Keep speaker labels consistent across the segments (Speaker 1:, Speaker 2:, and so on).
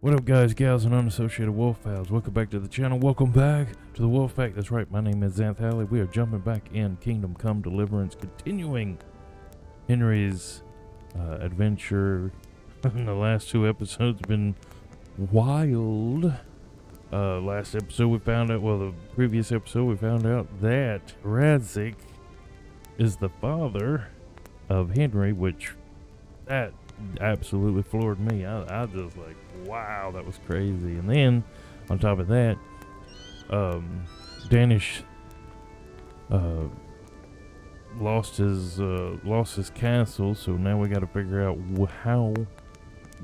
Speaker 1: What up, guys, gals, and unassociated wolf pals? Welcome back to the channel. Welcome back to the WolfPac. That's right, my name is Xanth Halley. We are jumping back in Kingdom Come Deliverance, continuing Henry's adventure. The last two episodes have been wild. Last episode we found out, well, the previous episode we found out that Radzik is the father of Henry, which that absolutely floored me. I just like, wow, that was crazy. And then on top of that, Danish lost his castle, so now we got to figure out how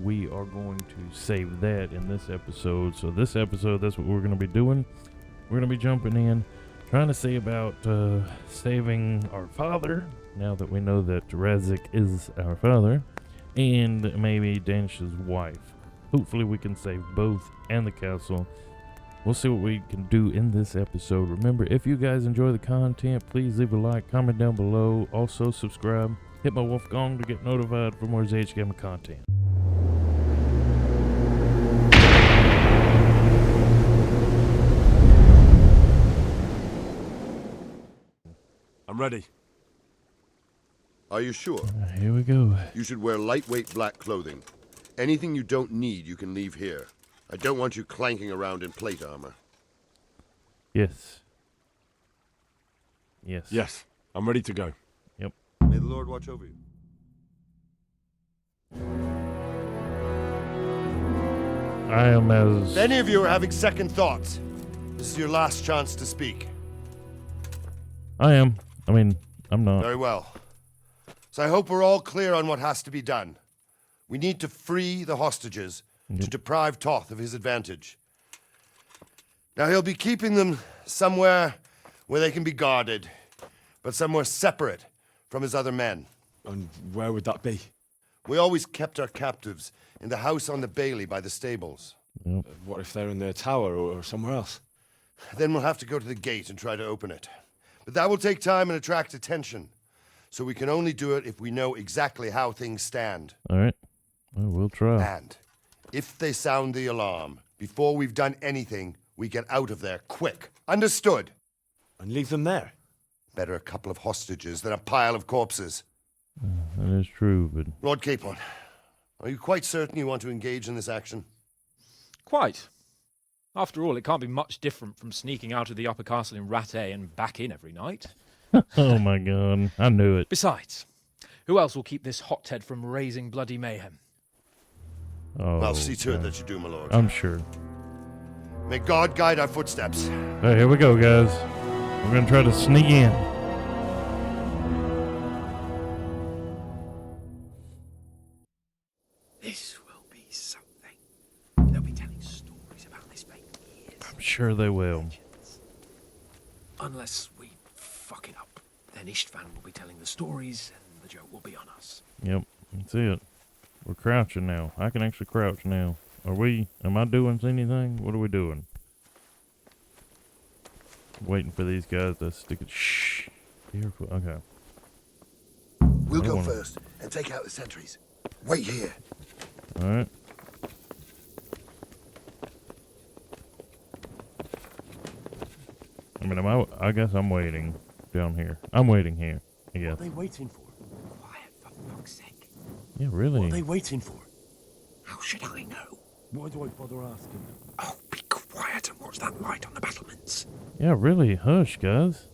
Speaker 1: we are going to save that in this episode. So this episode, that's what we're going to be doing. We're going to be jumping in, trying to see about saving our father, now that we know that Radzik is our father, and maybe Danish's wife. Hopefully we can save both and the castle. We'll see what we can do in this episode. Remember, if you guys enjoy the content, please leave a like, comment down below. Also subscribe, hit my wolf gong to get notified for more ZHGaming content.
Speaker 2: I'm ready.
Speaker 3: Are you sure?
Speaker 1: Here we go.
Speaker 3: You should wear lightweight black clothing. Anything you don't need, you can leave here. I don't want you clanking around in plate armor.
Speaker 1: Yes. Yes.
Speaker 2: Yes, I'm ready to go.
Speaker 1: Yep.
Speaker 3: May the Lord watch over you.
Speaker 1: I am as...
Speaker 3: If any of you are having second thoughts, this is your last chance to speak.
Speaker 1: I am. I mean, I'm not.
Speaker 3: Very well. So I hope we're all clear on what has to be done. We need to free the hostages to deprive Toth of his advantage. Now he'll be keeping them somewhere where they can be guarded, but somewhere separate from his other men.
Speaker 2: And where would that be?
Speaker 3: We always kept our captives in the house on the Bailey by the stables.
Speaker 1: Yep.
Speaker 2: What if they're in their tower or somewhere else?
Speaker 3: Then we'll have to go to the gate and try to open it. But that will take time and attract attention. So we can only do it if we know exactly how things stand.
Speaker 1: All right. Well, we'll try.
Speaker 3: And if they sound the alarm, before we've done anything, we get out of there quick. Understood?
Speaker 2: And leave them there?
Speaker 3: Better a couple of hostages than a pile of corpses.
Speaker 1: That is true, but...
Speaker 3: Lord Capon, are you quite certain you want to engage in this action?
Speaker 4: Quite. After all, it can't be much different from sneaking out of the upper castle in Rattay and back in every night.
Speaker 1: Oh my god, I knew it.
Speaker 4: Besides, who else will keep this hothead from raising bloody mayhem?
Speaker 1: Oh,
Speaker 3: I'll see to it that you do, my lord.
Speaker 1: I'm sure.
Speaker 3: May God guide our footsteps.
Speaker 1: All right, here we go, guys. We're gonna try to sneak in.
Speaker 5: This will be something. They'll be telling stories about this for years.
Speaker 1: I'm sure they will.
Speaker 5: Unless we fuck it up, then Istvan will be telling the stories, and the joke will be on us.
Speaker 1: Yep, that's it. We're crouching now. I can actually crouch now. Are we? Am I doing anything? What are we doing? Waiting for these guys to stick it. Shh. Careful. Okay.
Speaker 3: We'll
Speaker 1: I
Speaker 3: go
Speaker 1: wanna-
Speaker 3: first and take out the sentries. Wait here.
Speaker 1: All right. I mean, I guess I'm waiting down here. I'm waiting here. I guess.
Speaker 5: What are they waiting for? Quiet, for fuck's sake.
Speaker 1: Yeah,
Speaker 5: What are
Speaker 1: really.
Speaker 5: they waiting for? How should I know?
Speaker 2: Why do I bother asking?
Speaker 5: Oh, be quiet and watch that light on the battlements.
Speaker 1: Yeah, really. Hush, guys.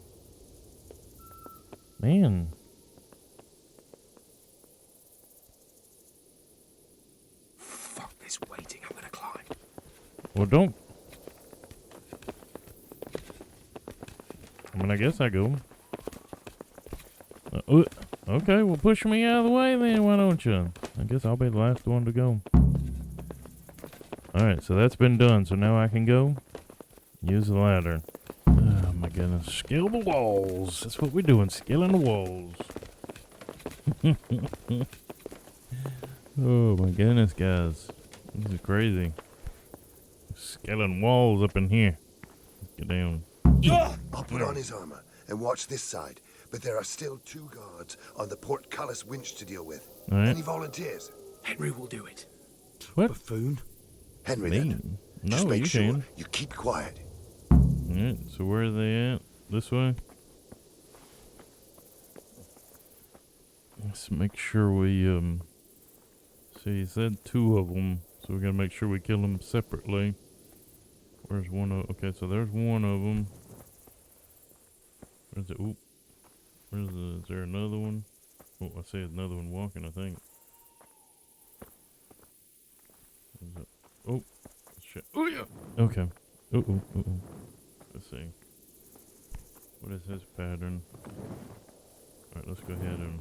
Speaker 1: Man.
Speaker 5: Fuck this waiting, I'm gonna climb.
Speaker 1: Well, don't. I mean, I guess I go. Okay, well, push me out of the way then, why don't you? I guess I'll be the last one to go. Alright, so that's been done, so now I can go. Use the ladder. Oh my goodness. Scale the walls. That's what we're doing, scaling the walls. Oh my goodness, guys. This is crazy. Scaling walls up in here. Get down.
Speaker 3: I'll put on his armor and watch this side, but there are still 2 guards on the portcullis winch to deal with.
Speaker 1: All right.
Speaker 3: Any volunteers?
Speaker 5: Henry will do it.
Speaker 1: What?
Speaker 2: Buffoon.
Speaker 3: Henry,
Speaker 1: Me?
Speaker 3: then.
Speaker 1: No,
Speaker 3: Just make
Speaker 1: you
Speaker 3: sure
Speaker 1: can.
Speaker 3: you keep quiet.
Speaker 1: Alright, so where are they at? This way? Let's make sure we, see, he said 2 of them, so we gotta make sure we kill them separately. Where's one of, okay, so there's one of them. Where's it? Oop. Is there another one? Oh, I see another one walking, I think. Is it? Oh, shit. Oh, yeah. Okay. Let's see. What is his pattern? Alright, let's go ahead and...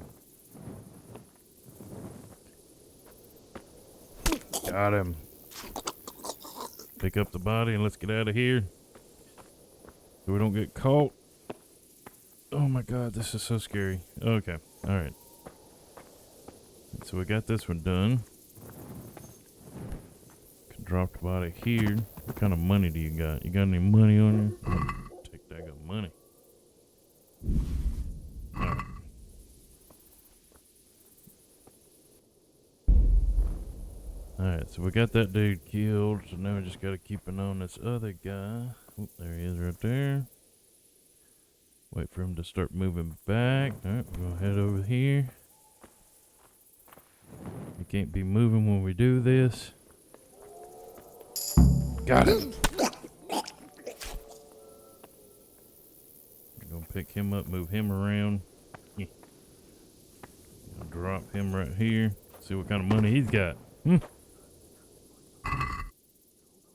Speaker 1: Got him. Pick up the body and let's get out of here. So we don't get caught. Oh my god, this is so scary. Okay, alright. So we got this one done. Can drop the body here. What kind of money do you got? You got any money on you? Take that good money. Alright. Alright, so we got that dude killed, so now we just gotta keep an eye on this other guy. Oop, there he is right there. Wait for him to start moving back. Alright, we'll head over here. You can't be moving when we do this. Got him! I'm gonna pick him up, move him around. I'll drop him right here. See what kind of money he's got.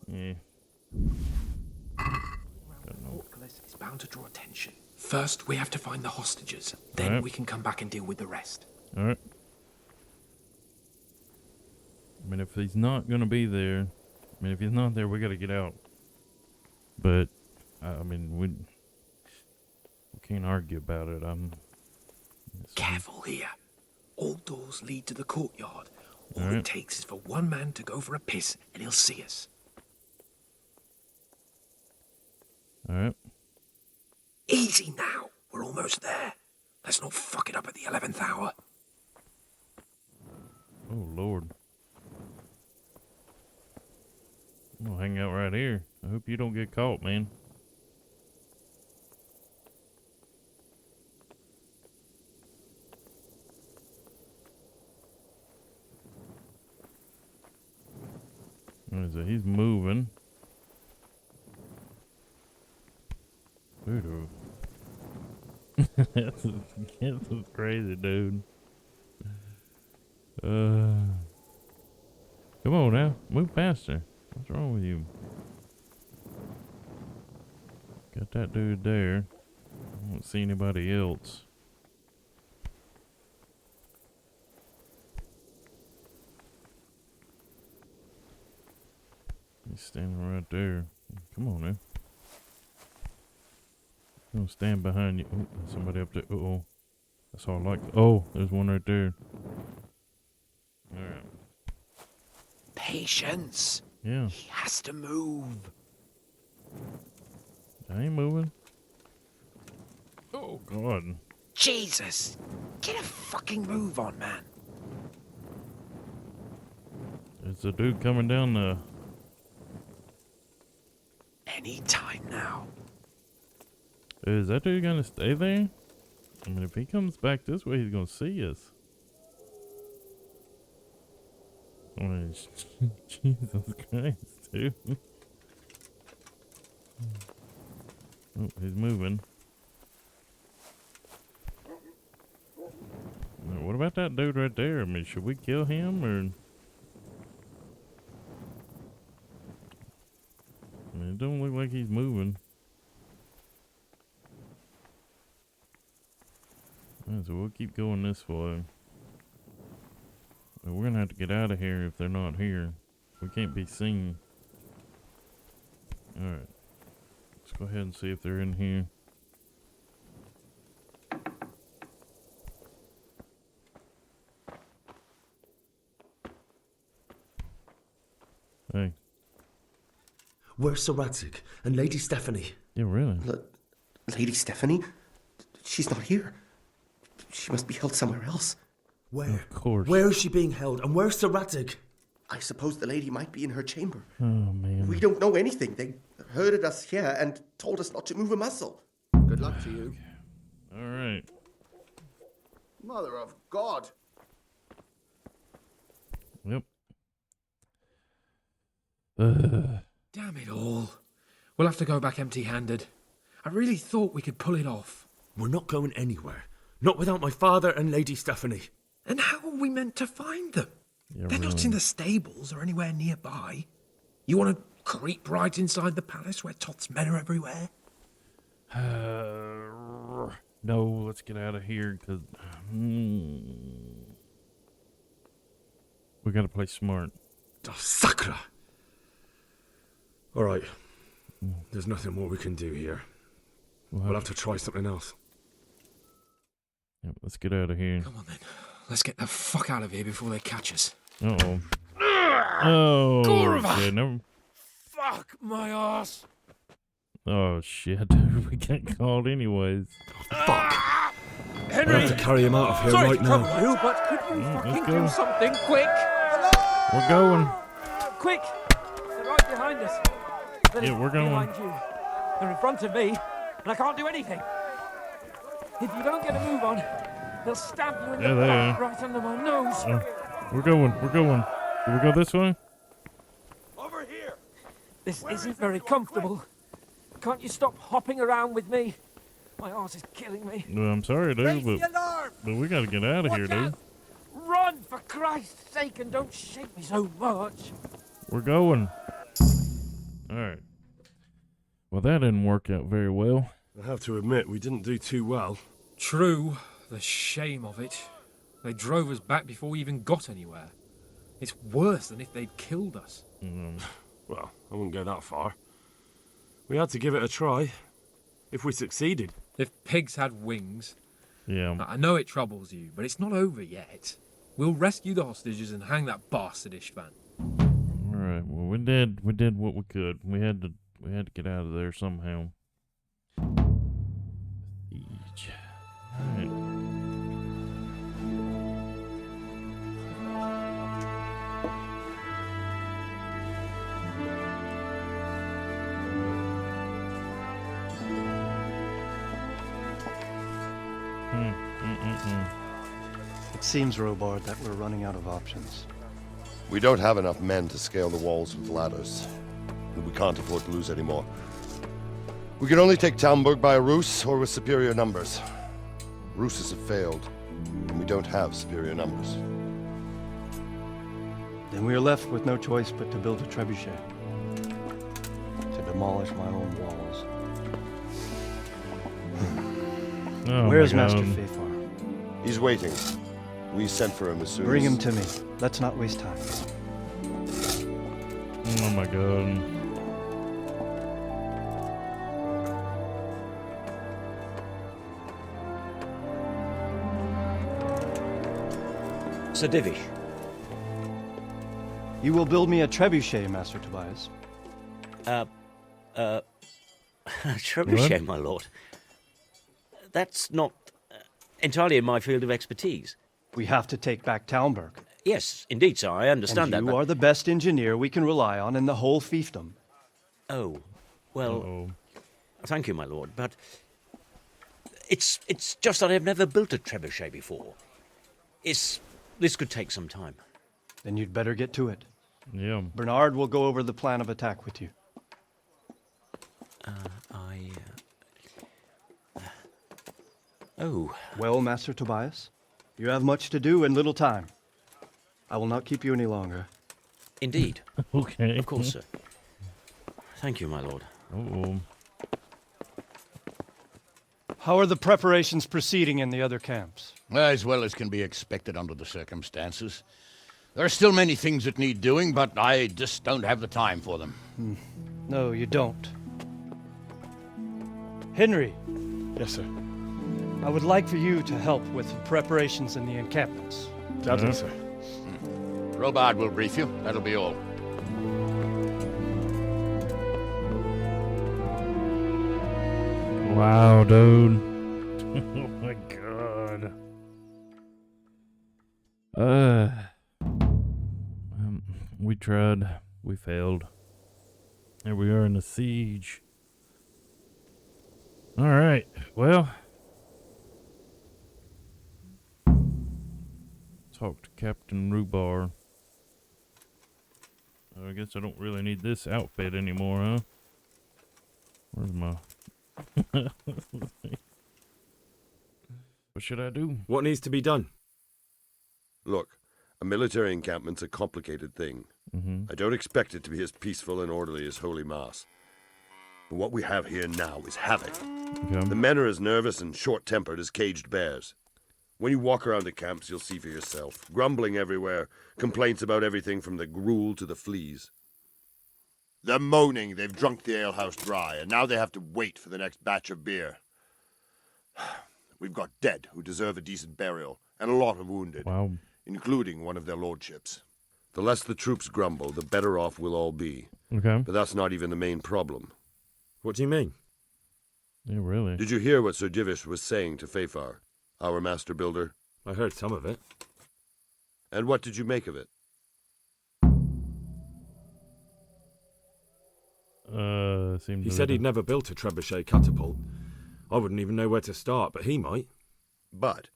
Speaker 1: Yeah.
Speaker 5: Portcullis is bound to draw attention. First, we have to find the hostages. Then
Speaker 1: Alright.
Speaker 5: we can come back and deal with the rest.
Speaker 1: Alright. I mean, if he's not gonna be there, if he's not there, we gotta get out. But, I mean, we can't argue about it.
Speaker 5: Careful here. All doors lead to the courtyard. All
Speaker 1: Alright.
Speaker 5: it takes is for one man to go for a piss and he'll see us.
Speaker 1: Alright.
Speaker 5: Easy now. We're almost there. Let's not fuck it up at the 11th hour.
Speaker 1: Oh, Lord. I'm gonna hang out right here. I hope you don't get caught, man. What is it? He's moving. Dude. This is crazy, dude. Come on now. Move faster. What's wrong with you? Got that dude there. I don't see anybody else. He's standing right there. Come on now. Don't stand behind you. Oh, there's somebody up there. Uh-oh. That's all I like. Oh, there's one right there. Alright.
Speaker 5: Patience.
Speaker 1: Yeah.
Speaker 5: He has to move.
Speaker 1: I ain't moving. Oh, God.
Speaker 5: Jesus. Get a fucking move on, man.
Speaker 1: There's a dude coming down the...
Speaker 5: Any time now.
Speaker 1: Is that dude gonna stay there? I mean, if he comes back this way, he's gonna see us. I mean, Jesus Christ, dude. Oh, he's moving. Now, what about that dude right there? I mean, should we kill him or? I mean, it don't look like he's moving. Yeah, so we'll keep going this way. But we're gonna have to get out of here if they're not here. We can't be seen. Alright. Let's go ahead and see if they're in here. Hey.
Speaker 6: Where's Sir Radzik and Lady Stephanie?
Speaker 1: Yeah, really?
Speaker 7: Lady Stephanie? She's not here. She must be held somewhere else.
Speaker 6: Where?
Speaker 1: Of course.
Speaker 6: Where is she being held? And where's Sir Radzik?
Speaker 7: I suppose the lady might be in her chamber.
Speaker 1: Oh, man.
Speaker 7: We don't know anything. They herded us here and told us not to move a muscle. Good luck to you.
Speaker 1: All right.
Speaker 7: Mother of God.
Speaker 1: Yep.
Speaker 5: Damn it all. We'll have to go back empty-handed. I really thought we could pull it off.
Speaker 2: We're not going anywhere. Not without my father and Lady Stephanie.
Speaker 5: And how are we meant to find them?
Speaker 1: Yeah,
Speaker 5: They're not
Speaker 1: really.
Speaker 5: in the stables or anywhere nearby. You want to creep right inside the palace where Toth's men are everywhere?
Speaker 1: No, let's get out of here, because we got to play smart.
Speaker 2: Oh, Sakra! All right. There's nothing more we can do here. We'll have to try something else.
Speaker 1: Yep, let's get out of here.
Speaker 5: Come on then. Let's get the fuck out of here before they catch us.
Speaker 1: Uh-oh. Oh,
Speaker 5: Gorva!
Speaker 1: shit. Never...
Speaker 5: Fuck my ass!
Speaker 1: Oh, shit. We got called anyways.
Speaker 2: Fuck!
Speaker 5: Henry!
Speaker 2: I have to carry him out of here
Speaker 5: Sorry
Speaker 2: right
Speaker 5: to
Speaker 2: now.
Speaker 5: trouble you, but could we fucking
Speaker 1: let's go.
Speaker 5: do something quick?
Speaker 1: We're going.
Speaker 8: Quick! They're right behind us.
Speaker 1: Yeah, we're going.
Speaker 8: Behind you. They're in front of me, and I can't do anything. If you don't get a move on, they'll stab you in
Speaker 1: Yeah,
Speaker 8: the
Speaker 1: they
Speaker 8: back
Speaker 1: are.
Speaker 8: right under my nose.
Speaker 1: We're going. We're going. Do we go this way?
Speaker 2: Over here!
Speaker 8: This isn't very comfortable. Can't you stop hopping around with me? My arse is killing me.
Speaker 1: Well, I'm sorry, dude, but we got to get out of here, dude.
Speaker 8: Run, for Christ's sake, and don't shake me so much.
Speaker 1: We're going. All right. Well, that didn't work out very well.
Speaker 2: I have to admit, we didn't do too well.
Speaker 5: True. The shame of it. They drove us back before we even got anywhere. It's worse than if they'd killed us.
Speaker 2: Well, I wouldn't go that far. We had to give it a try. If we succeeded.
Speaker 5: If pigs had wings.
Speaker 1: Yeah.
Speaker 5: I know it troubles you, but it's not over yet. We'll rescue the hostages and hang that bastard Ishvan.
Speaker 1: All right. Well, we did what we could. We had to get out of there somehow. Siege. All right.
Speaker 9: It seems, Robard, that we're running out of options.
Speaker 3: We don't have enough men to scale the walls with ladders, and we can't afford to lose any more. We can only take Talmberg by a ruse or with superior numbers. Ruses have failed, and we don't have superior numbers.
Speaker 9: Then we are left with no choice but to build a trebuchet. To demolish my own walls.
Speaker 1: Oh,
Speaker 9: Where is
Speaker 1: my
Speaker 9: Master
Speaker 1: God.
Speaker 9: Fafar?
Speaker 3: He's waiting. We sent for him as soon
Speaker 9: Bring
Speaker 3: as...
Speaker 9: him to me. Let's not waste time.
Speaker 1: Oh my God.
Speaker 10: Sir Divish.
Speaker 9: You will build me a trebuchet, Master Tobias.
Speaker 10: Trebuchet, my lord. That's not entirely in my field of expertise.
Speaker 9: We have to take back Talmberg.
Speaker 10: Yes, indeed, sir, I understand that.
Speaker 9: You
Speaker 10: but-
Speaker 9: are the best engineer we can rely on in the whole fiefdom.
Speaker 10: Oh, well, thank you, my lord, but it's just that I've never built a trebuchet before. This could take some time.
Speaker 9: Then you'd better get to it.
Speaker 1: Yeah.
Speaker 9: Bernard will go over the plan of attack with you.
Speaker 10: Oh.
Speaker 9: Well, Master Tobias, you have much to do and little time. I will not keep you any longer.
Speaker 10: Indeed.
Speaker 1: Okay.
Speaker 10: Of course, sir. Thank you, my lord.
Speaker 1: Uh-oh.
Speaker 9: How are the preparations proceeding in the other camps?
Speaker 11: As well as can be expected under the circumstances. There are still many things that need doing, but I just don't have the time for them.
Speaker 9: No, you don't. Henry.
Speaker 2: Yes, sir.
Speaker 9: I would like for you to help with the preparations in the encampments.
Speaker 2: Gladly, sir.
Speaker 11: Robard will brief you. That'll be all.
Speaker 1: Wow, dude. Oh my God. tried. We failed. Here we are in the siege. Alright, well. Talk to Captain Rhubarb. I guess I don't really need this outfit anymore, huh? Where's my... What should I do?
Speaker 2: What needs to be done?
Speaker 3: Look, a military encampment's a complicated thing. I don't expect it to be as peaceful and orderly as Holy Mass. But what we have here now is havoc.
Speaker 1: Okay.
Speaker 3: The men are as nervous and short-tempered as caged bears. When you walk around the camps, you'll see for yourself. Grumbling everywhere, complaints about everything from the gruel to the fleas. They're moaning they've drunk the alehouse dry, and now they have to wait for the next batch of beer. We've got dead who deserve a decent burial, and a lot of wounded, including one of their lordships. The less the troops grumble, the better off we'll all be.
Speaker 1: Okay.
Speaker 3: But that's not even the main problem.
Speaker 2: What do you mean?
Speaker 1: Yeah, really?
Speaker 3: Did you hear what Sir Divish was saying to Fafar, our master builder?
Speaker 2: I heard some of it.
Speaker 3: And what did you make of it?
Speaker 2: He said he'd never built a trebuchet catapult. I wouldn't even know where to start, but he might.
Speaker 3: But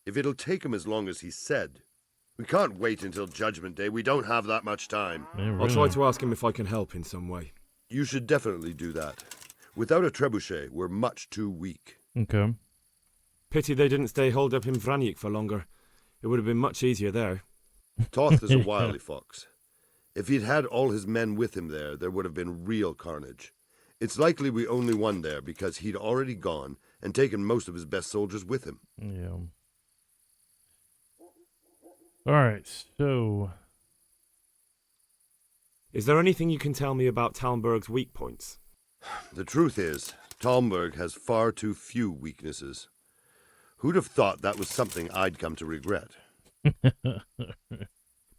Speaker 3: if it'll take him as long as he said, we can't wait until Judgment Day. We don't have that much time.
Speaker 1: Yeah, really.
Speaker 2: I'll try to ask him if I can help in some way.
Speaker 3: You should definitely do that. Without a trebuchet, we're much too weak.
Speaker 1: Okay.
Speaker 2: Pity they didn't stay holed up in Vranic for longer. It would have been much easier there.
Speaker 3: Toth is a wily fox. If he'd had all his men with him there would have been real carnage. It's likely we only won there because he'd already gone and taken most of his best soldiers with him.
Speaker 1: Yeah. Alright, so...
Speaker 2: Is there anything you can tell me about Talmberg's weak points?
Speaker 3: The truth is, Talmberg has far too few weaknesses. Who'd have thought that was something I'd come to regret?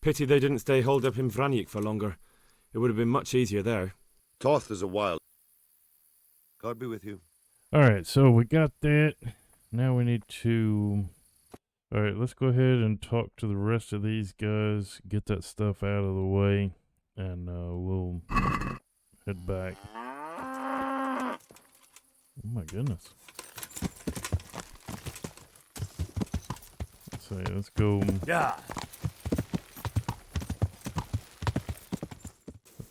Speaker 2: Pity they didn't stay holed up in Vranic for longer. It would have been much easier there.
Speaker 3: Toth is a wild... God be with you.
Speaker 1: Alright, so we got that. Now we need to... Alright, let's go ahead and talk to the rest of these guys. Get that stuff out of the way. And we'll head back. Oh my goodness. Let's see, let's go.
Speaker 8: Yeah.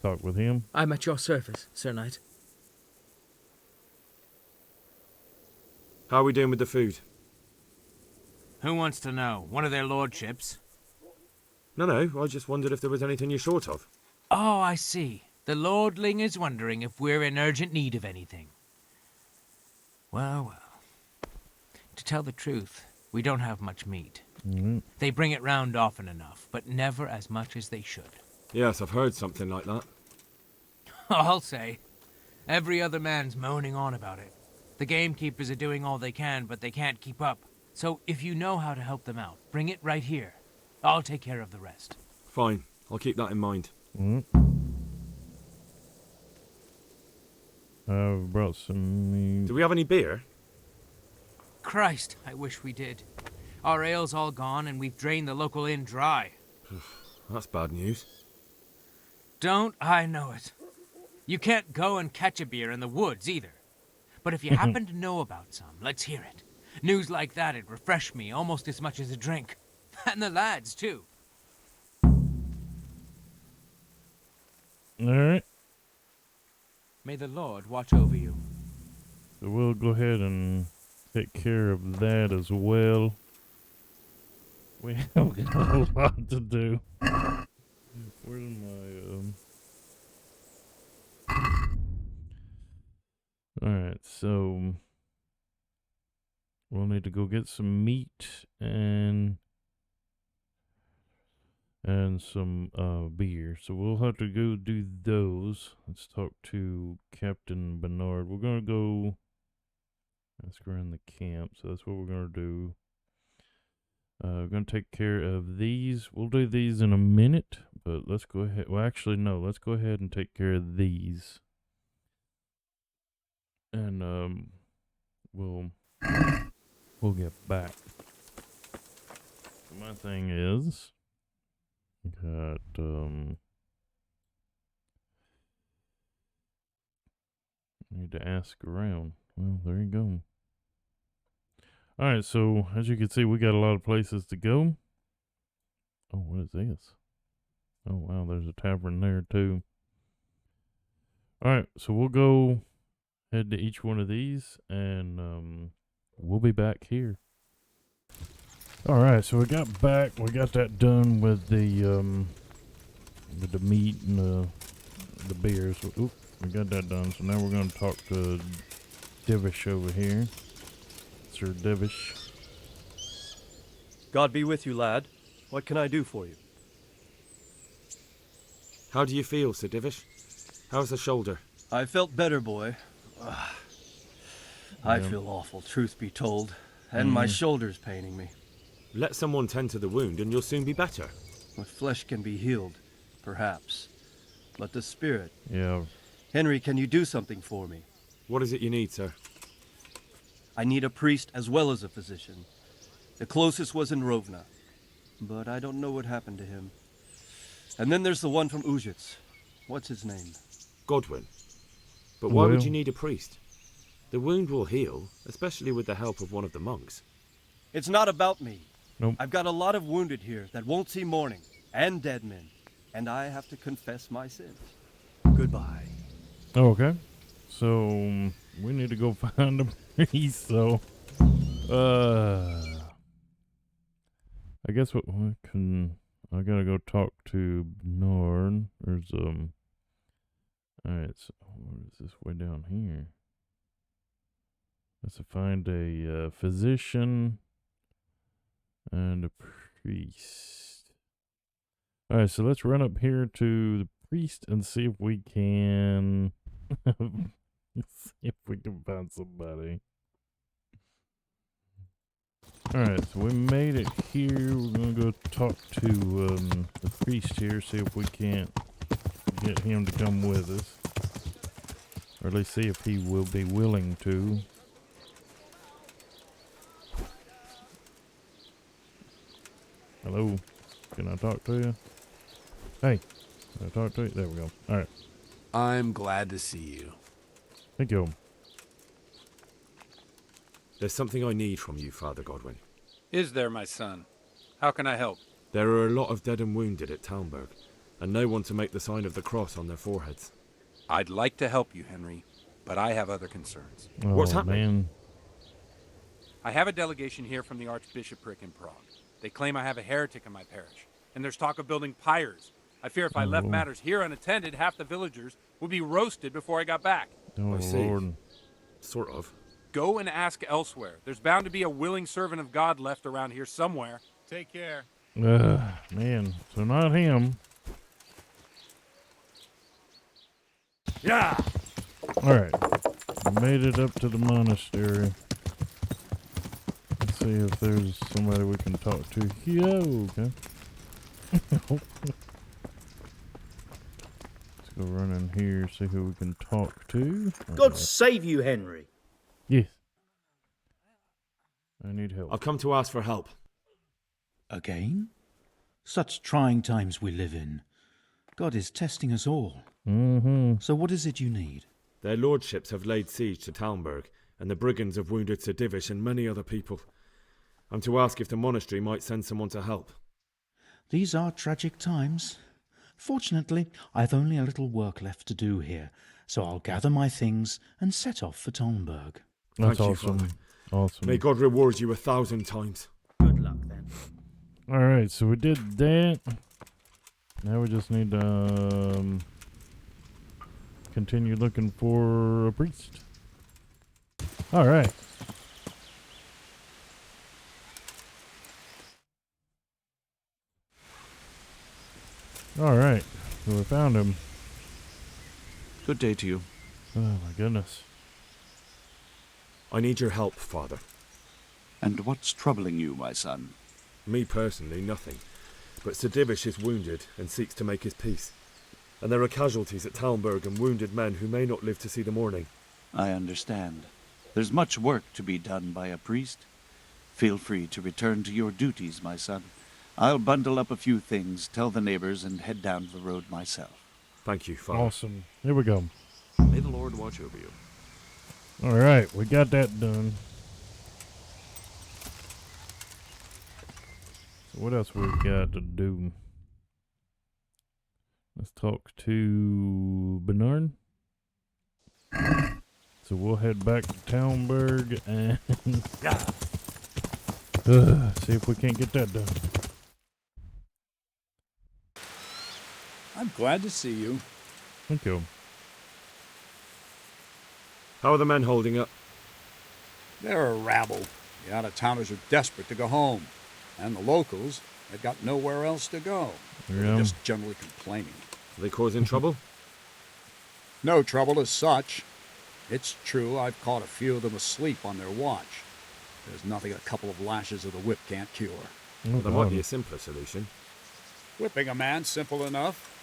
Speaker 1: Talk with him.
Speaker 12: I'm at your service, Sir Knight.
Speaker 2: How are we doing with the food?
Speaker 13: Who wants to know? One of their lordships?
Speaker 2: No, I just wondered if there was anything you're short of.
Speaker 13: Oh, I see. The lordling is wondering if we're in urgent need of anything. Well. To tell the truth, we don't have much meat. They bring it round often enough, but never as much as they should.
Speaker 2: Yes, I've heard something like that.
Speaker 13: I'll say. Every other man's moaning on about it. The gamekeepers are doing all they can, but they can't keep up. So if you know how to help them out, bring it right here. I'll take care of the rest.
Speaker 2: Fine, I'll keep that in mind.
Speaker 1: I've brought some meat.
Speaker 2: Do we have any beer?
Speaker 13: Christ, I wish we did. Our ale's all gone, and we've drained the local inn dry.
Speaker 2: That's bad news.
Speaker 13: Don't I know it? You can't go and catch a beer in the woods, either. But if you happen to know about some, let's hear it. News like that'd refresh me almost as much as a drink. And the lads, too.
Speaker 1: Alright.
Speaker 13: May the Lord watch over you.
Speaker 1: So we'll go ahead and take care of that as well. We have got a lot to do. Where's my, Alright, so... We'll need to go get some meat and some beer. So we'll have to go do those. Let's talk to Captain Bernard. We're gonna go ask around the camp, so that's what we're gonna do. We're gonna take care of these. We'll do these in a minute, but let's go ahead. Well, actually, no. Let's go ahead and take care of these, and we'll get back. So my thing is, got Need to ask around. Well, there you go. Alright, so as you can see, we got a lot of places to go. Oh, what is this? Oh, wow, there's a tavern there, too. Alright, so we'll go head to each one of these, and we'll be back here. Alright, so we got back. We got that done with the meat and the beer. So, oop, we got that done. So now we're going to talk to Divish over here. Sir Divish.
Speaker 9: God be with you, lad. What can I do for you?
Speaker 2: How do you feel, Sir Divish? How's the shoulder?
Speaker 9: I felt better, boy. I
Speaker 2: Yeah.
Speaker 9: feel awful, truth be told. And my shoulder's paining me.
Speaker 2: Let someone tend to the wound and you'll soon be better.
Speaker 9: The flesh can be healed, perhaps. But the spirit...
Speaker 1: Yeah.
Speaker 9: Henry, can you do something for me?
Speaker 2: What is it you need, sir?
Speaker 9: I need a priest as well as a physician. The closest was in Rovna, but I don't know what happened to him. And then there's the one from Ujits. What's his name?
Speaker 2: Godwin. But why would you need a priest? The wound will heal, especially with the help of one of the monks.
Speaker 9: It's not about me.
Speaker 1: Nope.
Speaker 9: I've got a lot of wounded here that won't see morning, and dead men, and I have to confess my sins. Goodbye.
Speaker 1: Okay. So, we need to go find a priest, so... I guess what we can... I gotta go talk to Bjorn. There's, Alright, so what is this way down here? Let's find a physician and a priest. Alright, so let's run up here to the priest and see if we can... see if we can find somebody. Alright, so we made it here. We're gonna go talk to the priest here, see if we can't get him to come with us. Or at least see if he will be willing to. Hello? Can I talk to you? Hey, can I talk to you? There we go. Alright.
Speaker 14: I'm glad to see you.
Speaker 1: Thank you.
Speaker 2: There's something I need from you, Father Godwin.
Speaker 14: Is there, my son? How can I help?
Speaker 2: There are a lot of dead and wounded at Talmberg, and no one to make the sign of the cross on their foreheads.
Speaker 14: I'd like to help you, Henry, but I have other concerns.
Speaker 1: Oh,
Speaker 2: What's happening?
Speaker 1: Man.
Speaker 14: I have a delegation here from the Archbishopric in Prague. They claim I have a heretic in my parish, and there's talk of building pyres. I fear if I left matters here unattended, half the villagers would be roasted before I got back.
Speaker 1: Oh,
Speaker 2: I see.
Speaker 1: Lord.
Speaker 2: Sort of.
Speaker 14: Go and ask elsewhere. There's bound to be a willing servant of God left around here somewhere. Take care.
Speaker 1: Man. So not him.
Speaker 2: Yeah!
Speaker 1: Alright. Made it up to the monastery. Let's see if there's somebody we can talk to. Yeah, okay. Let's go run in here, see who we can talk to.
Speaker 15: God save you, Henry.
Speaker 1: Yes. I need help.
Speaker 2: I've come to ask for help.
Speaker 16: Again? Such trying times we live in. God is testing us all.
Speaker 1: Mm-hmm.
Speaker 16: So what is it you need?
Speaker 2: Their lordships have laid siege to Talmberg, and the brigands have wounded Sir Divish and many other people. I'm to ask if the monastery might send someone to help.
Speaker 16: These are tragic times. Fortunately, I've only a little work left to do here, so I'll gather my things and set off for Talmberg.
Speaker 1: That's
Speaker 2: Thank you,
Speaker 1: awesome.
Speaker 2: Father.
Speaker 1: Awesome.
Speaker 2: May God reward you 1,000 times.
Speaker 15: Good luck, then.
Speaker 1: Alright, so we did that. Now we just need to continue looking for a priest. Alright. Alright, so we found him.
Speaker 17: Good day to you.
Speaker 1: Oh my goodness.
Speaker 2: I need your help, Father.
Speaker 17: And what's troubling you, my son?
Speaker 2: Me personally, nothing. But Sir Divish is wounded and seeks to make his peace. And there are casualties at Talmberg and wounded men who may not live to see the morning.
Speaker 17: I understand. There's much work to be done by a priest. Feel free to return to your duties, my son. I'll bundle up a few things, tell the neighbors, and head down the road myself.
Speaker 2: Thank you, Father.
Speaker 1: Awesome. Here we go.
Speaker 17: May the Lord watch over you.
Speaker 1: Alright, we got that done. What else we got to do? Let's talk to Bernard. So we'll head back to Talmberg and see if we can't get that done.
Speaker 18: I'm glad to see you.
Speaker 1: Thank you.
Speaker 2: How are the men holding up?
Speaker 18: They're a rabble. The out-of-towners are desperate to go home. And the locals, they've got nowhere else to go. They're just generally complaining.
Speaker 2: Are they causing trouble?
Speaker 18: No trouble as such. It's true I've caught a few of them asleep on their watch. There's nothing a couple of lashes of the whip can't cure.
Speaker 2: Well, there might be a simpler solution.
Speaker 18: Whipping a man, simple enough.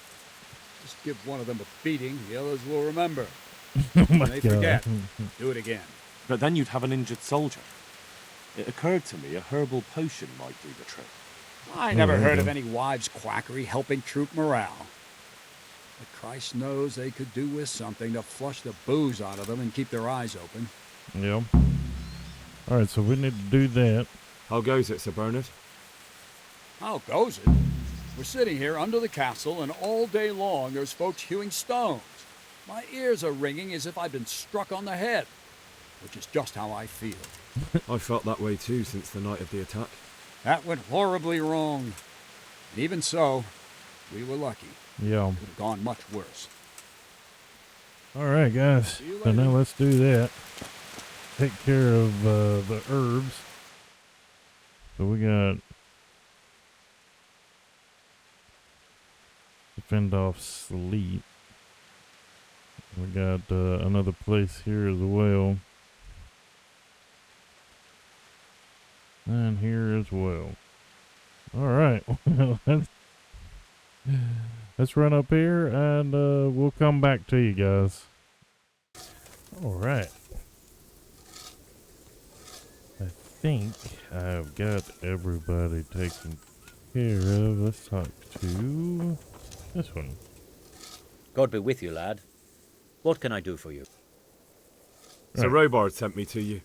Speaker 18: Just give one of them a beating, the others will remember. When they forget, do it again.
Speaker 19: But then you'd have an injured soldier. It occurred to me a herbal potion might do the trick.
Speaker 18: I never heard of any wives' quackery helping troop morale. But Christ knows they could do with something to flush the booze out of them and keep their eyes open.
Speaker 1: Yeah. Alright, so we need to do that.
Speaker 2: How goes it, Sir Bernard?
Speaker 18: How goes it? We're sitting here under the castle, and all day long there's folks hewing stones. My ears are ringing as if I'd been struck on the head, which is just how I feel.
Speaker 2: I felt that way too since the night of the attack.
Speaker 18: That went horribly wrong. And even so, we were lucky.
Speaker 1: Yeah.
Speaker 18: It could have gone much worse.
Speaker 1: Alright, guys. So now let's do that. Take care of the herbs. So we got to fend off sleep. We got another place here as well. And here as well. Alright. Let's run up here and we'll come back to you guys. Alright. I think I've got everybody taken care of. Let's talk to this one.
Speaker 10: God be with you, lad. What can I do for you?
Speaker 2: Sir Robard sent me to you.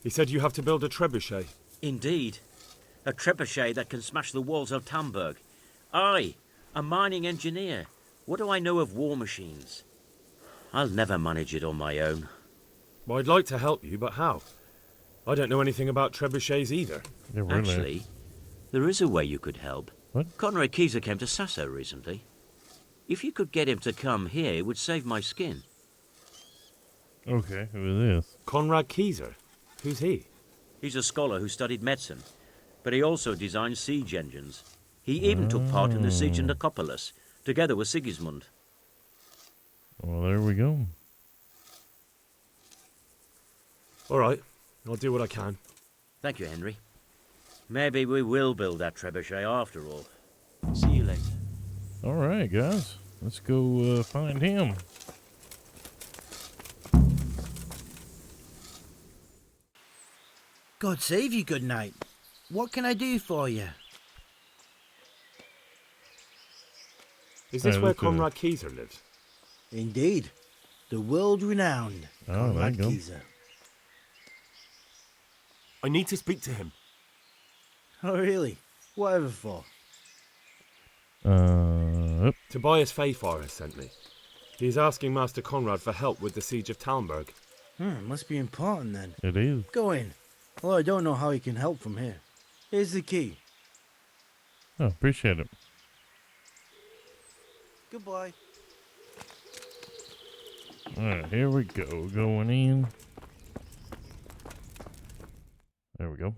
Speaker 2: He said you have to build a trebuchet.
Speaker 10: Indeed. A trebuchet that can smash the walls of Talmberg. I, a mining engineer. What do I know of war machines? I'll never manage it on my own.
Speaker 2: Well, I'd like to help you, but how? I don't know anything about trebuchets either.
Speaker 1: Yeah, really.
Speaker 10: Actually, there is a way you could help.
Speaker 1: What?
Speaker 10: Conrad Keyser came to Sasso recently. If you could get him to come here, it would save my skin.
Speaker 1: Okay, who is this?
Speaker 2: Conrad Keyser? Who's he?
Speaker 10: He's a scholar who studied medicine, but he also designed siege engines. He even took part in the siege in Nicopolis, together with Sigismund.
Speaker 1: Well, there we go.
Speaker 2: All right, I'll do what I can.
Speaker 10: Thank you, Henry. Maybe we will build that trebuchet after all. See you later.
Speaker 1: All right, guys. Let's go find him.
Speaker 15: God save you, good night. What can I do for you?
Speaker 2: Is this where Conrad Keyser lives?
Speaker 15: Indeed. The world-renowned Conrad Keyser.
Speaker 20: I need to speak to him.
Speaker 15: Oh, really? Whatever for?
Speaker 2: Tobias Fayfar has sent me. He is asking Master Conrad for help with the siege of Talmberg.
Speaker 15: Must be important then.
Speaker 1: It is.
Speaker 15: Go in. Well, I don't know how he can help from here. Here's the key.
Speaker 1: Oh, appreciate it.
Speaker 15: Goodbye.
Speaker 1: Alright, here we go. Going in. There we go.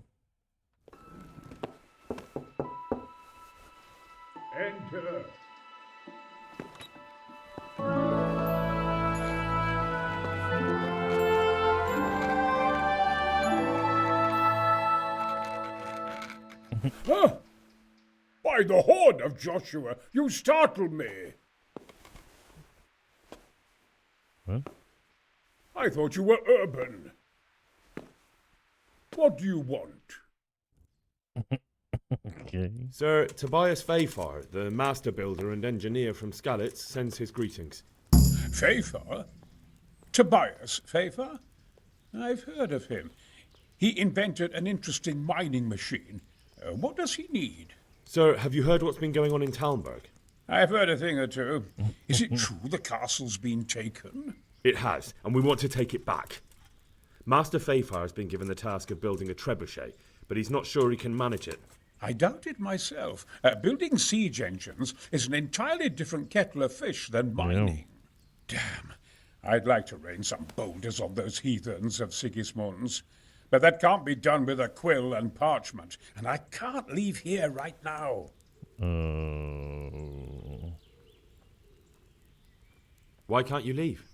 Speaker 21: Enter.
Speaker 22: Huh? By the horn of Joshua, you startled me.
Speaker 1: What?
Speaker 22: I thought you were urban. What do you want?
Speaker 1: Okay.
Speaker 2: Sir Tobias Fayfar, the master builder and engineer from Skalitz, sends his greetings.
Speaker 22: Fayfar? Tobias Fayfar? I've heard of him. He invented an interesting mining machine. What does he need?
Speaker 2: Sir, have you heard what's been going on in Talmberg?
Speaker 22: I've heard a thing or two. Is it true the castle's been taken?
Speaker 2: It has, and we want to take it back. Master Fafar has been given the task of building a trebuchet, but he's not sure he can manage it.
Speaker 22: I doubt it myself. Building siege engines is an entirely different kettle of fish than mining. Damn. I'd like to rain some boulders on those heathens of Sigismund's. But that can't be done with a quill and parchment, and I can't leave here right now.
Speaker 2: Why can't you leave?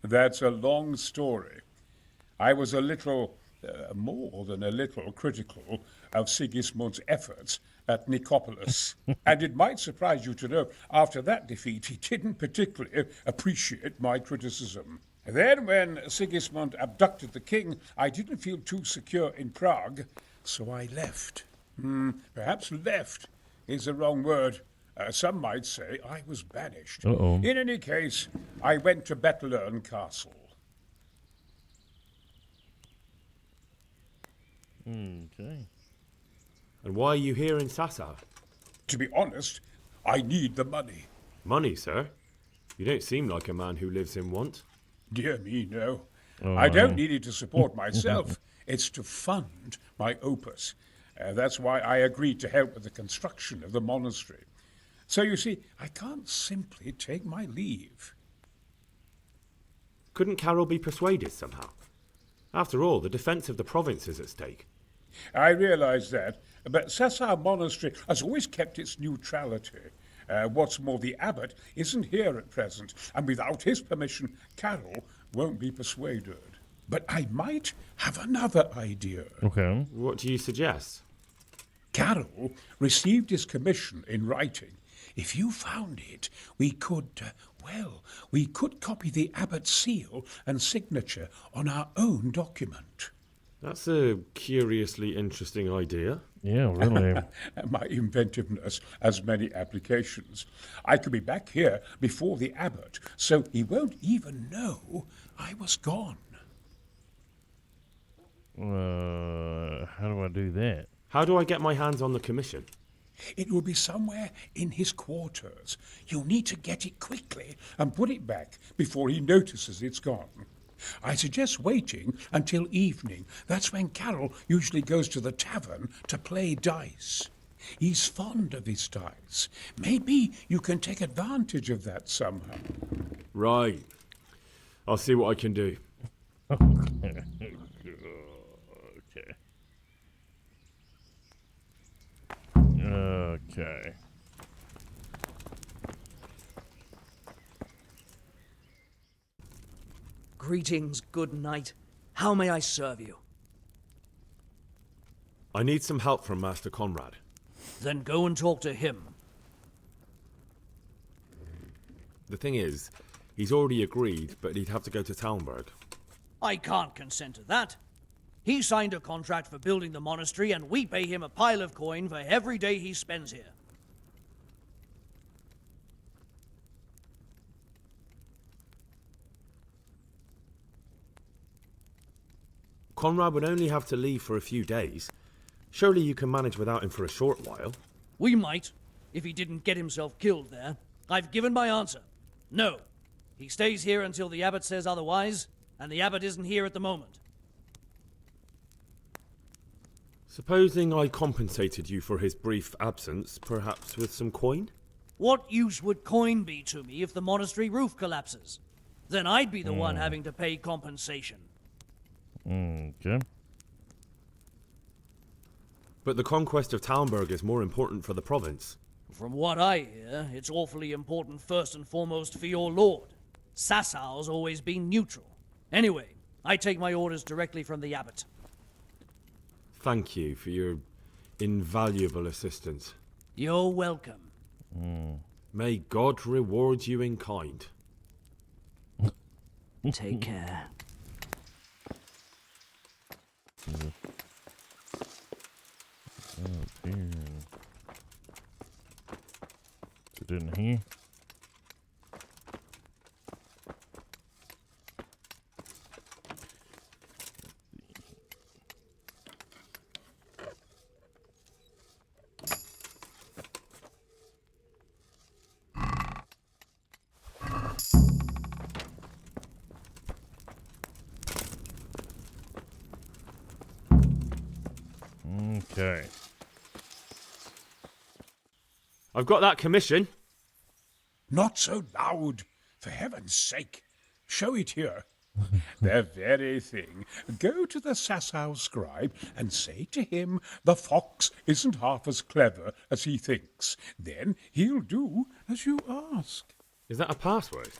Speaker 22: That's a long story. I was a little, more than a little, critical of Sigismund's efforts at Nicopolis. And it might surprise you to know, after that defeat, he didn't particularly appreciate my criticism. Then, when Sigismund abducted the king, I didn't feel too secure in Prague, so I left. Perhaps left is the wrong word. Some might say I was banished. In any case, I went to Bettelern Castle.
Speaker 1: Okay.
Speaker 2: And why are you here in Sassa?
Speaker 22: To be honest, I need the money.
Speaker 2: Money, sir? You don't seem like a man who lives in want.
Speaker 22: Dear me, no. I don't need it to support myself. It's to fund my opus. That's why I agreed to help with the construction of the monastery. So you see, I can't simply take my leave.
Speaker 2: Couldn't Carol be persuaded somehow? After all, the defence of the province is at stake.
Speaker 22: I realize that, but Sassa Monastery has always kept its neutrality. What's more, the abbot isn't here at present, and without his permission, Carol won't be persuaded. But I might have another idea.
Speaker 1: Okay.
Speaker 2: What do you suggest?
Speaker 22: Carol received his commission in writing. If you found it, we could copy the abbot's seal and signature on our own document.
Speaker 2: That's a curiously interesting idea.
Speaker 1: Yeah, really.
Speaker 22: My inventiveness has many applications. I could be back here before the abbot, so he won't even know I was gone.
Speaker 1: How do I do that?
Speaker 2: How do I get my hands on the commission?
Speaker 22: It will be somewhere in his quarters. You'll need to get it quickly and put it back before he notices it's gone. I suggest waiting until evening. That's when Carol usually goes to the tavern to play dice. He's fond of his dice. Maybe you can take advantage of that somehow.
Speaker 2: Right. I'll see what I can do.
Speaker 1: Okay. Okay.
Speaker 12: Greetings, good knight. How may I serve you?
Speaker 2: I need some help from Master Conrad.
Speaker 12: Then go and talk to him.
Speaker 2: The thing is, he's already agreed, but he'd have to go to Talmberg.
Speaker 12: I can't consent to that. He signed a contract for building the monastery, and we pay him a pile of coin for every day he spends here.
Speaker 2: Conrad would only have to leave for a few days. Surely you can manage without him for a short while.
Speaker 12: We might, if he didn't get himself killed there. I've given my answer. No. He stays here until the abbot says otherwise, and the abbot isn't here at the moment.
Speaker 2: Supposing I compensated you for his brief absence, perhaps with some coin?
Speaker 12: What use would coin be to me if the monastery roof collapses? Then I'd be the one having to pay compensation.
Speaker 1: Okay.
Speaker 2: But the conquest of Talmberg is more important for the province.
Speaker 12: From what I hear, it's awfully important first and foremost for your lord. Sassau's always been neutral. Anyway, I take my orders directly from the abbot.
Speaker 2: Thank you for your invaluable assistance.
Speaker 12: You're welcome.
Speaker 2: May God reward you in kind.
Speaker 12: Take care.
Speaker 1: Oh, dear. Is it in here? Okay.
Speaker 2: I've got that commission.
Speaker 22: Not so loud, for heaven's sake. Show it here. The very thing. Go to the Sasau scribe and say to him the fox isn't half as clever as he thinks. Then he'll do as you ask.
Speaker 2: Is that a password?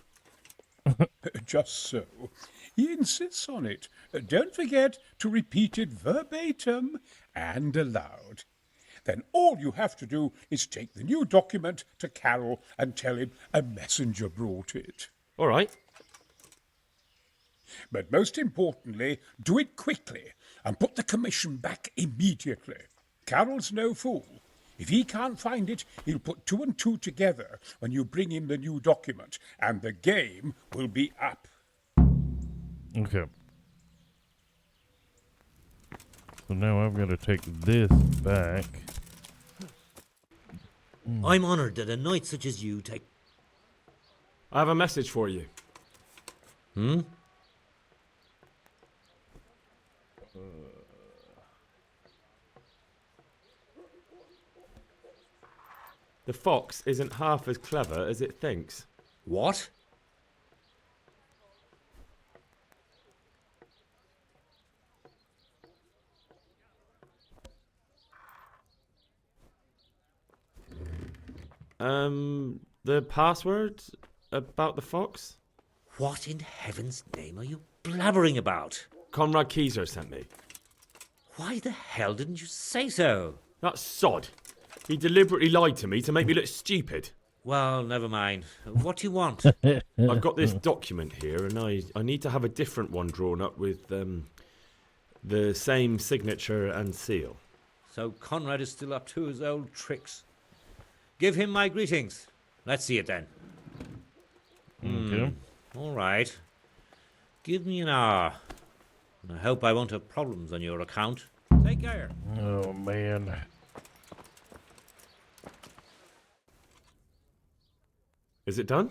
Speaker 22: Just so. He insists on it. Don't forget to repeat it verbatim and aloud. Then all you have to do is take the new document to Carol and tell him a messenger brought it.
Speaker 2: All right.
Speaker 22: But most importantly, do it quickly and put the commission back immediately. Carol's no fool. If he can't find it, he'll put 2 and 2 together when you bring him the new document, and the game will be up.
Speaker 1: Okay. So now I've got to take this back.
Speaker 10: I'm honoured that a knight such as you take...
Speaker 2: I have a message for you. The fox isn't half as clever as it thinks.
Speaker 10: What?
Speaker 2: The password about the fox?
Speaker 10: What in heaven's name are you blabbering about?
Speaker 2: Conrad Keyser sent me.
Speaker 10: Why the hell didn't you say so?
Speaker 2: That sod. He deliberately lied to me to make me look stupid.
Speaker 10: Well, never mind. What do you want?
Speaker 2: I've got this document here, and I need to have a different one drawn up with the same signature and seal.
Speaker 10: So Conrad is still up to his old tricks. Give him my greetings. Let's see it then.
Speaker 1: Okay.
Speaker 10: All right. Give me an hour. And I hope I won't have problems on your account. Take care.
Speaker 1: Oh, man.
Speaker 2: Is it done?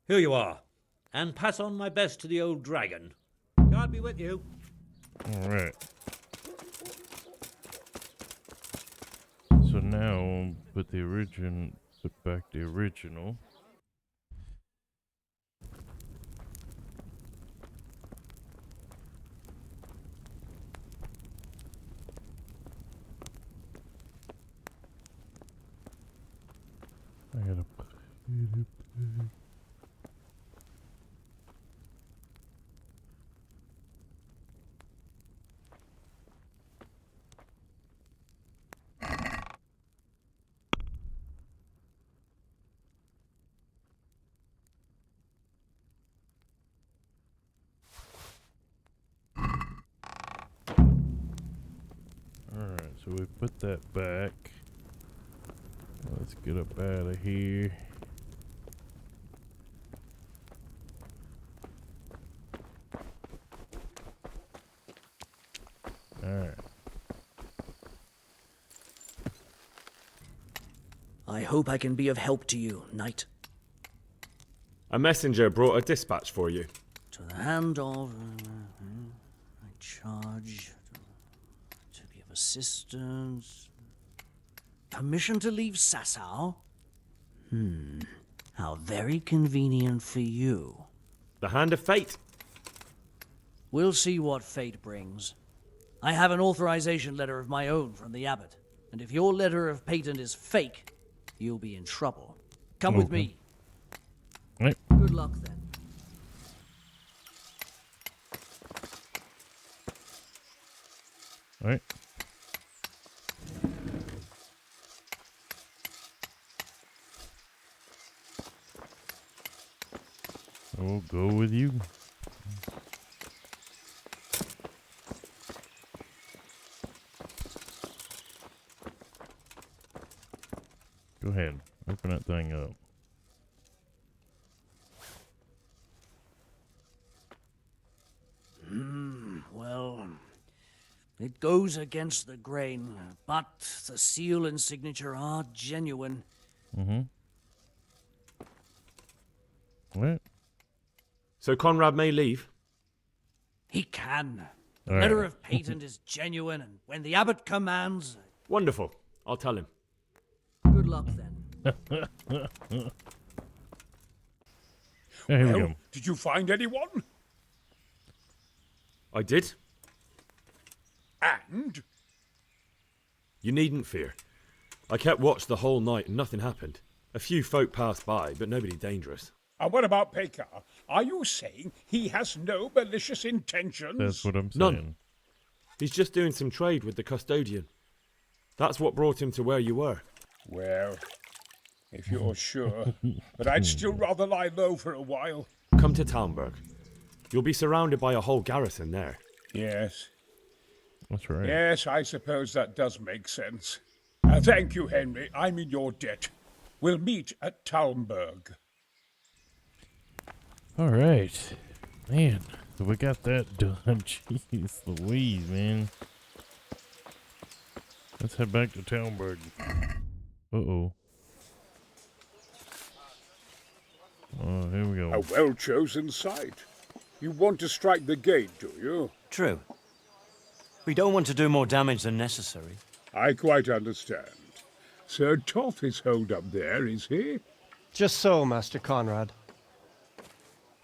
Speaker 10: Here you are. And pass on my best to the old dragon. God be with you.
Speaker 1: All right. So now put back the original. I gotta put it back. Alright, so we put that back. Let's get up out of here. Alright.
Speaker 12: I hope I can be of help to you, knight.
Speaker 2: A messenger brought a dispatch for you.
Speaker 12: To the hand of... I charge... to be of assistance... Permission to leave Sasau? How very convenient for you.
Speaker 2: The hand of fate.
Speaker 12: We'll see what fate brings. I have an authorization letter of my own from the abbot, and if your letter of patent is fake, you'll be in trouble. Come with me.
Speaker 1: Right.
Speaker 12: Good luck, then.
Speaker 1: All right. We'll go with you. Go ahead. Open that thing up.
Speaker 12: Well, it goes against the grain, but the seal and signature are genuine.
Speaker 1: What?
Speaker 2: So Conrad may leave?
Speaker 12: He can, The letter of patent is genuine, and when the abbot commands...
Speaker 2: Wonderful. I'll tell him.
Speaker 12: Good luck, then.
Speaker 1: Here we go.
Speaker 22: Did you find anyone?
Speaker 2: I did.
Speaker 22: And?
Speaker 2: You needn't fear. I kept watch the whole night and nothing happened. A few folk passed by, but nobody dangerous.
Speaker 22: And what about Pekar? Are you saying he has no malicious intentions?
Speaker 1: That's what I'm saying.
Speaker 2: None. He's just doing some trade with the custodian. That's what brought him to where you were.
Speaker 22: Well, if you're sure. But I'd still rather lie low for a while.
Speaker 2: Come to Talmberg. You'll be surrounded by a whole garrison there.
Speaker 22: Yes.
Speaker 1: That's right.
Speaker 22: Yes, I suppose that does make sense. Thank you, Henry. I'm in your debt. We'll meet at Talmberg.
Speaker 1: All right. Man, so we got that done. Jeez Louise, man. Let's head back to Talmberg. Uh-oh. Oh, here we go.
Speaker 22: A well-chosen site. You want to strike the gate, do you?
Speaker 10: True. We don't want to do more damage than necessary.
Speaker 22: I quite understand. Sir Toth is holed up there, is he?
Speaker 4: Just so, Master Conrad.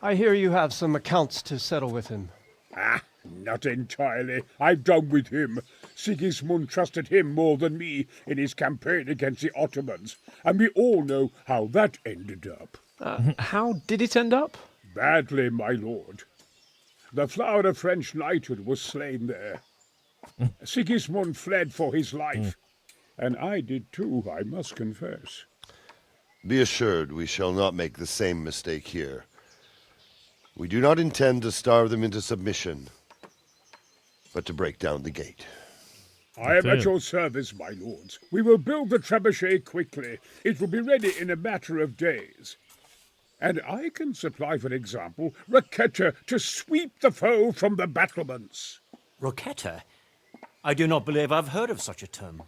Speaker 4: I hear you have some accounts to settle with him.
Speaker 22: Ah, not entirely. I've done with him. Sigismund trusted him more than me in his campaign against the Ottomans, and we all know how that ended up.
Speaker 4: How did it end up?
Speaker 22: Badly, my lord. The flower of French knighthood was slain there. Sigismund fled for his life, and I did too, I must confess.
Speaker 3: Be assured we shall not make the same mistake here. We do not intend to starve them into submission, but to break down the gate.
Speaker 22: I am at your service, my lords. We will build the trebuchet quickly. It will be ready in a matter of days. And I can supply, for example, Roquetta to sweep the foe from the battlements.
Speaker 10: Roquetta? I do not believe I've heard of such a term.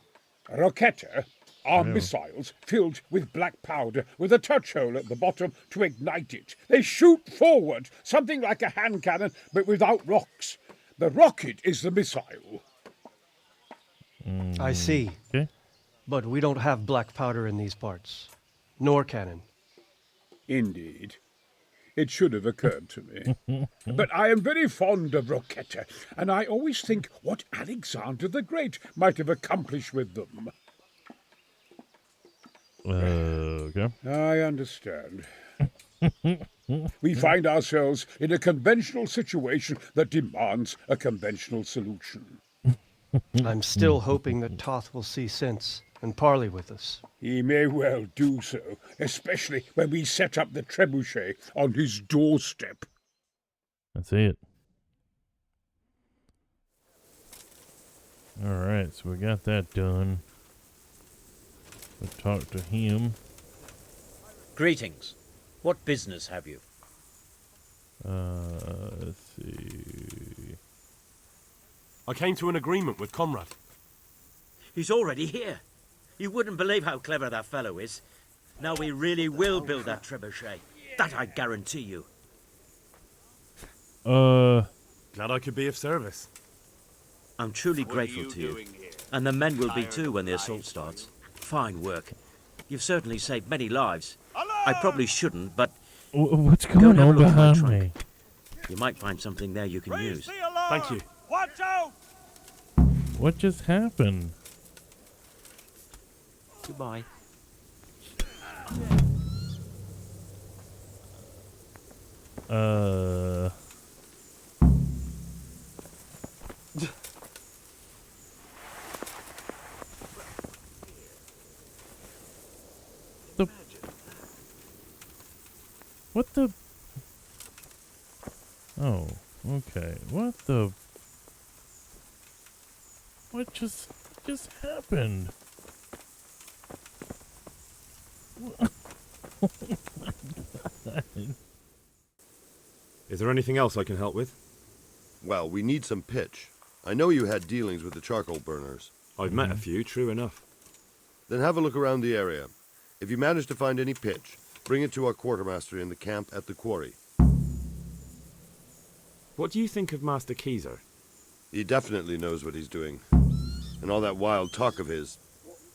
Speaker 22: Roquetta are missiles filled with black powder with a touch hole at the bottom to ignite it. They shoot forward, something like a hand cannon, but without rocks. The rocket is the missile.
Speaker 4: I see.
Speaker 1: Okay.
Speaker 4: But we don't have black powder in these parts. Nor cannon.
Speaker 22: Indeed. It should have occurred to me. But I am very fond of Roquetta, and I always think what Alexander the Great might have accomplished with them.
Speaker 1: Okay.
Speaker 22: I understand. We find ourselves in a conventional situation that demands a conventional solution.
Speaker 4: I'm still hoping that Toth will see sense and parley with us.
Speaker 22: He may well do so, especially when we set up the trebuchet on his doorstep.
Speaker 1: That's it. All right, so we got that done. We'll talk to him.
Speaker 10: Greetings. What business have you?
Speaker 1: Let's see.
Speaker 20: I came to an agreement with Conrad.
Speaker 10: He's already here. You wouldn't believe how clever that fellow is. Now we really will build that trebuchet. That I guarantee you.
Speaker 2: Glad I could be of service.
Speaker 10: I'm truly grateful to you. And the men will be too when the assault starts. Fine work. You've certainly saved many lives. I probably shouldn't, but...
Speaker 1: What's going on behind me?
Speaker 10: You might find something there you can use.
Speaker 20: Thank you.
Speaker 8: Watch out!
Speaker 1: What just happened?
Speaker 10: Goodbye.
Speaker 1: What the? Oh, okay. What the? What just happened? Oh my God.
Speaker 2: Is there anything else I can help with?
Speaker 3: Well, we need some pitch. I know you had dealings with the charcoal burners.
Speaker 2: I've met a few, true enough.
Speaker 3: Then have a look around the area. If you manage to find any pitch, bring it to our quartermaster in the camp at the quarry.
Speaker 2: What do you think of Master Keyser?
Speaker 3: He definitely knows what he's doing. And all that wild talk of his,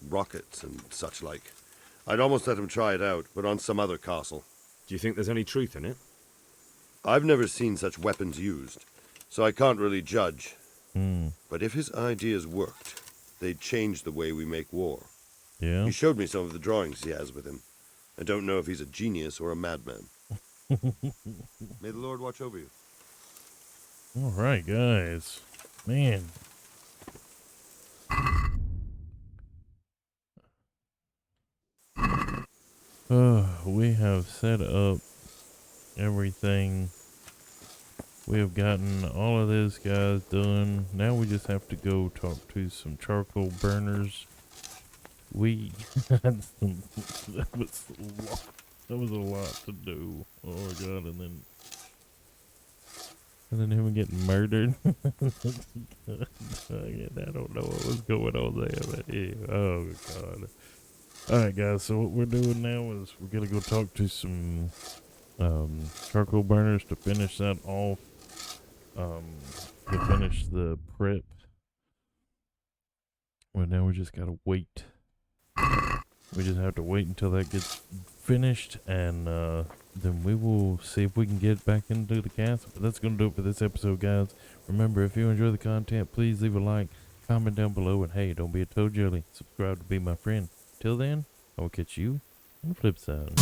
Speaker 3: rockets and such like. I'd almost let him try it out, but on some other castle.
Speaker 2: Do you think there's any truth in it?
Speaker 3: I've never seen such weapons used, so I can't really judge. But if his ideas worked, they'd change the way we make war.
Speaker 1: Yeah?
Speaker 3: He showed me some of the drawings he has with him. I don't know if he's a genius or a madman. May the Lord watch over you.
Speaker 1: All right, guys. Man. We have set up everything. We have gotten all of this, guys, done. Now we just have to go talk to some charcoal burners. We had some, that was a lot to do. Oh my god, and then him getting murdered. I don't know what was going on there, but yeah, oh god. Alright guys, so what we're doing now is we're gonna go talk to some charcoal burners to finish that off. To finish the prep. Well, now we just gotta wait. We just have to wait until that gets finished, and then we will see if we can get back into the castle. But that's gonna do it for this episode, guys. Remember, if you enjoy the content, please leave a like, comment down below, and hey, don't be a toe jelly. Subscribe to be my friend. Till then, I will catch you on the flip side.